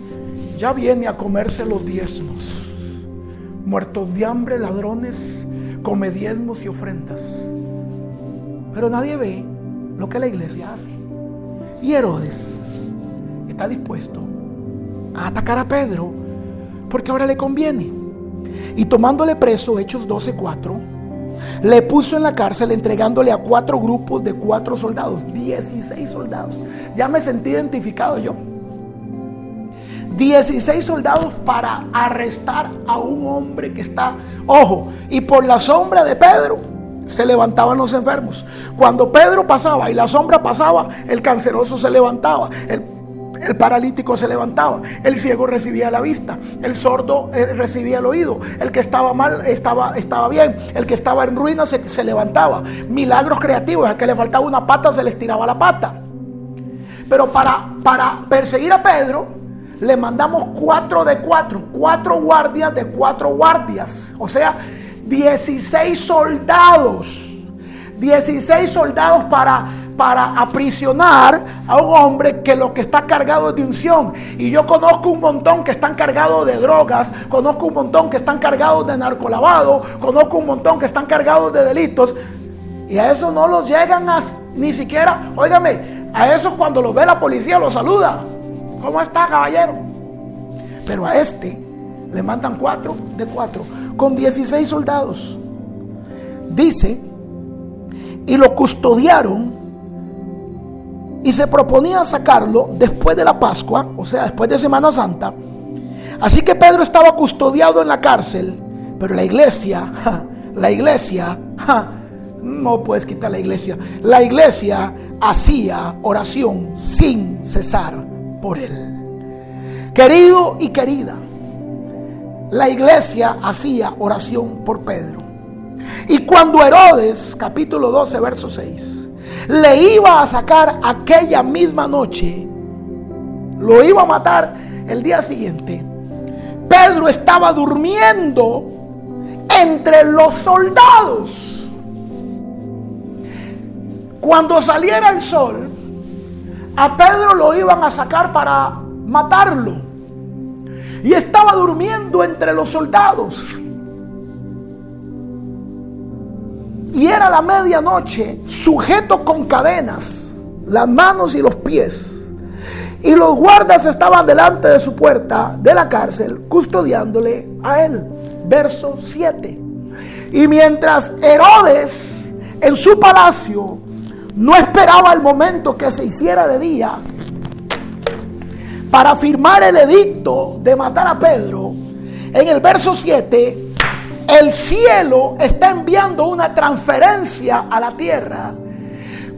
ya viene a comerse los diezmos. Muertos de hambre, ladrones, come diezmos y ofrendas. Pero nadie ve lo que la iglesia hace. Y Herodes está dispuesto a atacar a Pedro porque ahora le conviene. Y tomándole preso, Hechos 12:4, le puso en la cárcel entregándole a 4 grupos de 4 soldados, 16 soldados. Ya me sentí identificado yo. 16 soldados para arrestar a un hombre que está, ojo, y por la sombra de Pedro se levantaban los enfermos. Cuando Pedro pasaba y la sombra pasaba, el canceroso se levantaba, el paralítico se levantaba, el ciego recibía la vista, el sordo recibía el oído, el que estaba mal estaba bien, el que estaba en ruinas se levantaba. Milagros creativos, al que le faltaba una pata se le estiraba la pata. Pero para perseguir a Pedro le mandamos 4 guardias de 4 guardias, o sea 16 soldados para aprisionar a un hombre que lo que está cargado es de unción. Y yo conozco un montón que están cargados de drogas, conozco un montón que están cargados de narcolavado, conozco un montón que están cargados de delitos, y a eso no los llegan ni siquiera, óigame, a esos cuando los ve la policía los saluda, ¿cómo está, caballero? Pero a este le mandan 4 con 16 soldados. Dice, y lo custodiaron y se proponían sacarlo después de la Pascua, o sea, después de Semana Santa. Así que Pedro estaba custodiado en la cárcel, pero la iglesia, no puedes quitar la iglesia hacía oración sin cesar por él. Querido y querida, la iglesia hacía oración por Pedro. Y cuando Herodes, capítulo 12, verso 6, le iba a sacar aquella misma noche, lo iba a matar el día siguiente, Pedro estaba durmiendo entre los soldados. Cuando saliera el sol, a Pedro lo iban a sacar para matarlo. Y estaba durmiendo entre los soldados. y era la medianoche, sujeto con cadenas, las manos y los pies. Y los guardas estaban delante de su puerta de la cárcel, custodiándole a él. Verso 7. Y mientras Herodes en su palacio no esperaba el momento que se hiciera de día para firmar el edicto de matar a Pedro, en el verso 7, el cielo está enviando una transferencia a la tierra.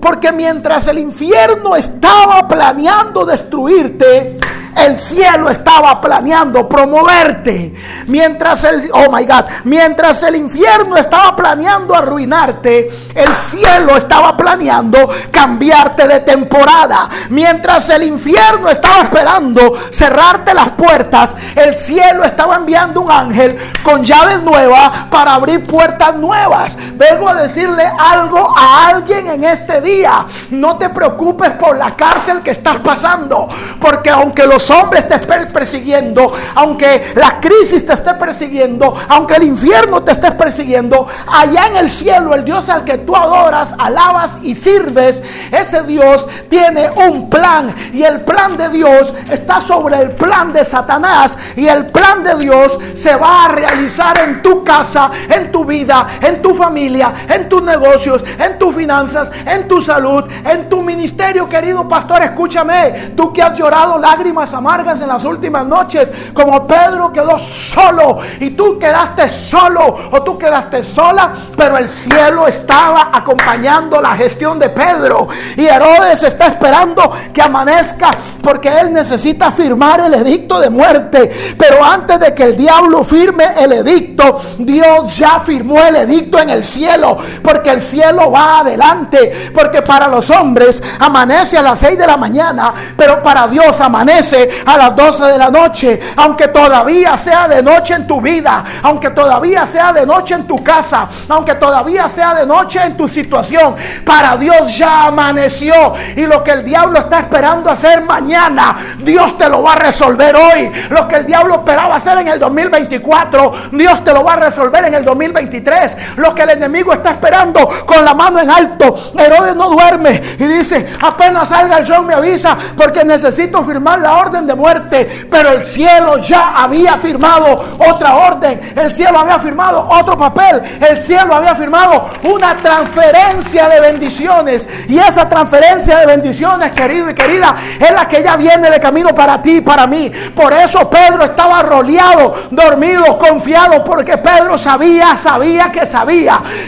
Porque mientras el infierno estaba planeando destruirte, el cielo estaba planeando promoverte. Mientras el infierno estaba planeando arruinarte, el cielo estaba planeando cambiarte de temporada. Mientras el infierno estaba esperando cerrarte las puertas, el cielo estaba enviando un ángel con llaves nuevas para abrir puertas nuevas. Vengo a decirle algo a alguien en este día: no te preocupes por la cárcel que estás pasando, porque aunque los hombres te estén persiguiendo, aunque la crisis te esté persiguiendo, aunque el infierno te esté persiguiendo, allá en el cielo, el Dios al que tú adoras, alabas y sirves, ese Dios tiene un plan, y el plan de Dios está sobre el plan de Satanás, y el plan de Dios se va a realizar en tu casa, en tu vida, en tu familia, en tus negocios, en tus finanzas, en tu salud, en tu ministerio. Querido pastor, escúchame, tú que has llorado lágrimas amargas en las últimas noches, como Pedro quedó solo, y tú quedaste solo o tú quedaste sola, pero el cielo estaba acompañando la gestión de Pedro, y Herodes está esperando que amanezca, porque él necesita firmar el edicto de muerte. Pero antes de que el diablo firme el edicto, Dios ya firmó el edicto en el cielo, porque el cielo va adelante. Porque para los hombres amanece a las 6 de la mañana, pero para Dios amanece a las 12 de la noche. Aunque todavía sea de noche en tu vida, aunque todavía sea de noche en tu casa, aunque todavía sea de noche en tu situación, para Dios ya amaneció. Y lo que el diablo está esperando hacer mañana, Dios te lo va a resolver hoy. Lo que el diablo esperaba hacer en el 2024, Dios te lo va a resolver en el 2023. Lo que el enemigo está esperando con la mano en alto. Herodes no duerme y dice: apenas salga el sol me avisa, porque necesito firmar la orden de muerte. Pero el cielo ya había firmado otra orden, el cielo había firmado otro papel, el cielo había firmado una transferencia de bendiciones. Y esa transferencia de bendiciones, querido y querida, es la que ya viene de camino para ti y para mí. Por eso Pedro estaba roleado, dormido, confiado, porque Pedro sabía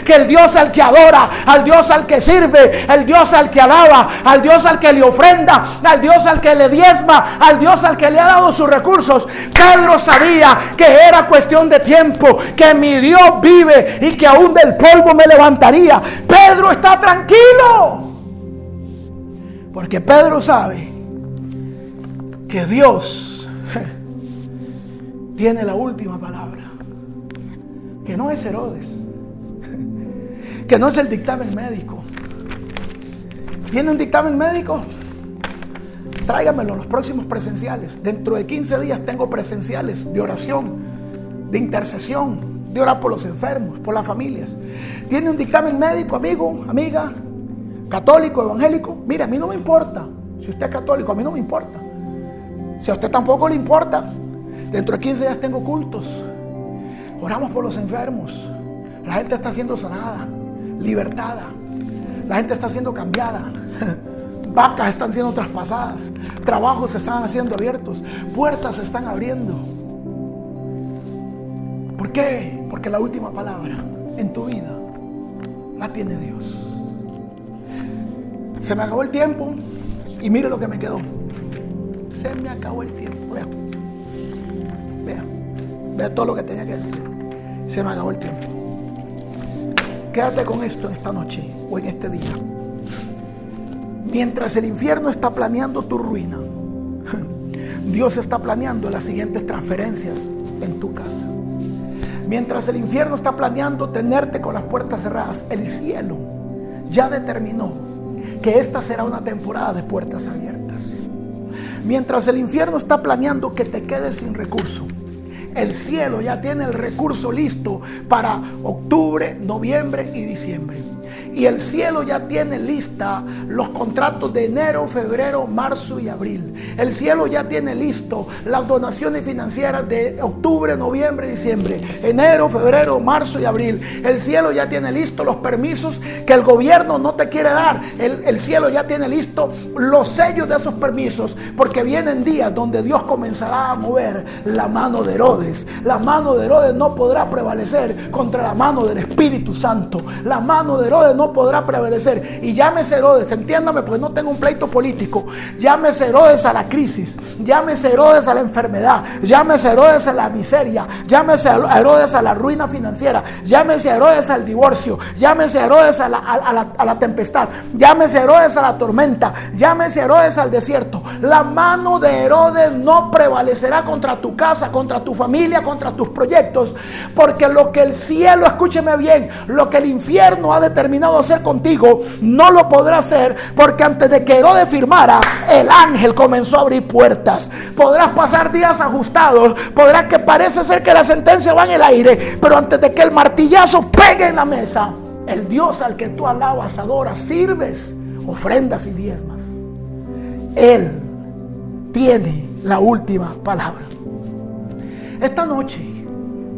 que el Dios al que adora, al Dios al que sirve, al Dios al que alaba, al Dios al que le ofrenda, al Dios al que le diezma, al Dios al que le ha dado sus recursos, Pedro sabía que era cuestión de tiempo, que mi Dios vive y que aún del polvo me levantaría. Pedro está tranquilo, porque Pedro sabe que Dios tiene la última palabra, que no es Herodes, que no es el dictamen médico. ¿Tiene un dictamen médico? Tráigamelo los próximos presenciales. Dentro de 15 días tengo presenciales de oración, de intercesión, de orar por los enfermos, por las familias. ¿Tiene un dictamen médico, amigo, amiga, católico, evangélico? Mire, a mí no me importa. Si usted es católico, a mí no me importa. Si a usted tampoco le importa, dentro de 15 días tengo cultos. Oramos por los enfermos. La gente está siendo sanada, libertada. La gente está siendo cambiada. Vacas están siendo traspasadas. Trabajos se están haciendo abiertos. Puertas se están abriendo. ¿Por qué? Porque la última palabra en tu vida la tiene Dios. Se me acabó el tiempo y mire lo que me quedó. Se me acabó el tiempo. Vea todo lo que tenía que decir. Se me acabó el tiempo. Quédate con esto esta noche o en este día. Mientras el infierno está planeando tu ruina, Dios está planeando las siguientes transferencias en tu casa. Mientras el infierno está planeando tenerte con las puertas cerradas, el cielo ya determinó que esta será una temporada de puertas abiertas. Mientras el infierno está planeando que te quedes sin recurso, el cielo ya tiene el recurso listo para octubre, noviembre y diciembre. Y el cielo ya tiene lista los contratos de enero, febrero, marzo y abril. El cielo ya tiene listo las donaciones financieras de octubre, noviembre y diciembre. Enero, febrero, marzo y abril. El cielo ya tiene listo los permisos que el gobierno no te quiere dar. El cielo ya tiene listo los sellos de esos permisos, porque vienen días donde Dios comenzará a mover la mano de Herodes. La mano de Herodes no podrá prevalecer contra la mano del Espíritu Santo. La mano de Herodes no podrá prevalecer. Y llámese Herodes, entiéndame, porque no tengo un pleito político. Llámese Herodes a la crisis, llámese Herodes a la enfermedad, llámese Herodes a la miseria, llámese Herodes a la ruina financiera, llámese Herodes al divorcio, llámese Herodes a la tempestad, llámese Herodes a la tormenta, llámese Herodes al desierto. La mano de Herodes no prevalecerá contra tu casa, contra tu familia, contra tus proyectos, porque lo que el cielo, escúcheme bien, lo que el infierno ha determinado hacer contigo, no lo podrá hacer, porque antes de que Herodes firmara, el ángel comenzó a abrir puertas. Podrás pasar días ajustados, podrás que parece ser que la sentencia va en el aire, pero antes de que el martillazo pegue en la mesa, el Dios al que tú alabas, adoras, sirves, ofrendas y diezmas, Él tiene la última palabra. Esta noche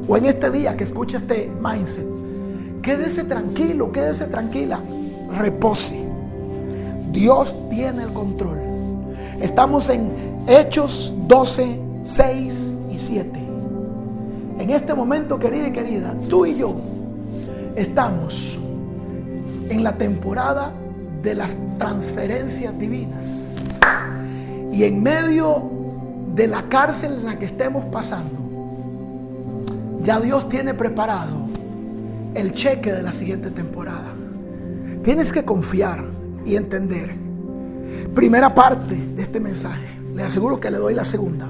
o en este día que escuche este mindset, quédese tranquilo, quédese tranquila, repose. Dios tiene el control. Estamos en Hechos 12, 6 y 7. En este momento, querida y querida, tú y yo estamos en la temporada de las transferencias divinas. Y en medio de la cárcel en la que estemos pasando, ya Dios tiene preparado el cheque de la siguiente temporada. Tienes que confiar y entender. Primera parte de este mensaje, le aseguro que le doy la segunda,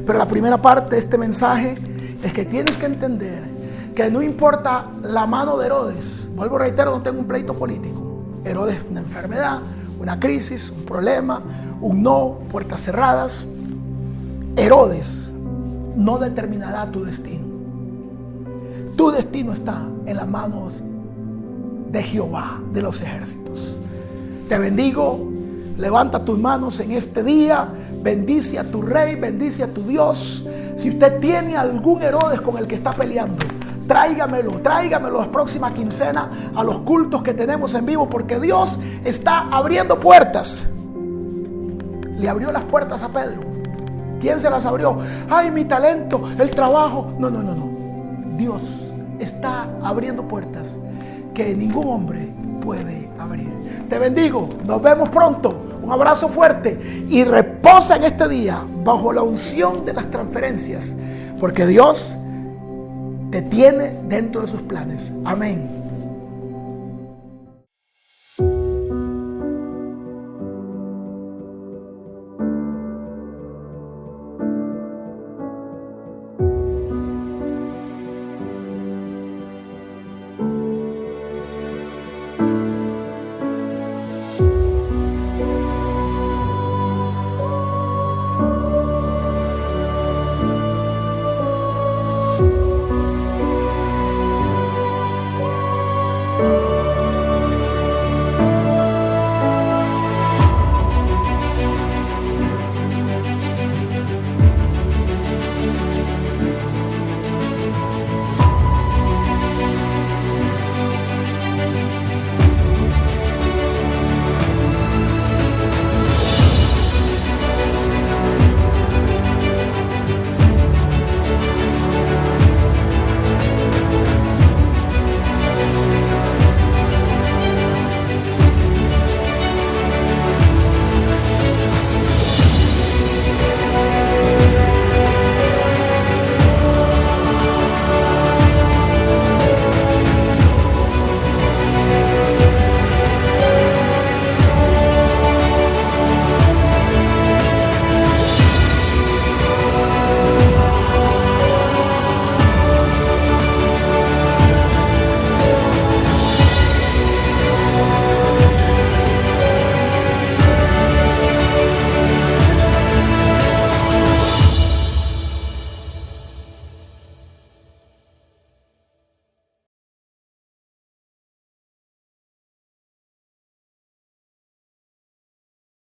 pero la primera parte de este mensaje es que tienes que entender que no importa la mano de Herodes. Vuelvo, reitero, no tengo un pleito político. Herodes, una enfermedad, una crisis, un problema, un no, puertas cerradas. Herodes no determinará tu destino. Tu destino está en las manos de Jehová de los ejércitos. Te bendigo. Levanta tus manos en este día. Bendice a tu rey, bendice a tu Dios. Si usted tiene algún Herodes con el que está peleando, tráigamelo la próxima quincena a los cultos que tenemos en vivo, porque Dios está abriendo puertas. Le abrió las puertas a Pedro. ¿Quién se las abrió? Ay, mi talento, el trabajo. No. Dios está abriendo puertas que ningún hombre puede abrir. Te bendigo, nos vemos pronto. Un abrazo fuerte y reposa en este día bajo la unción de las transferencias, porque Dios te tiene dentro de sus planes. Amén.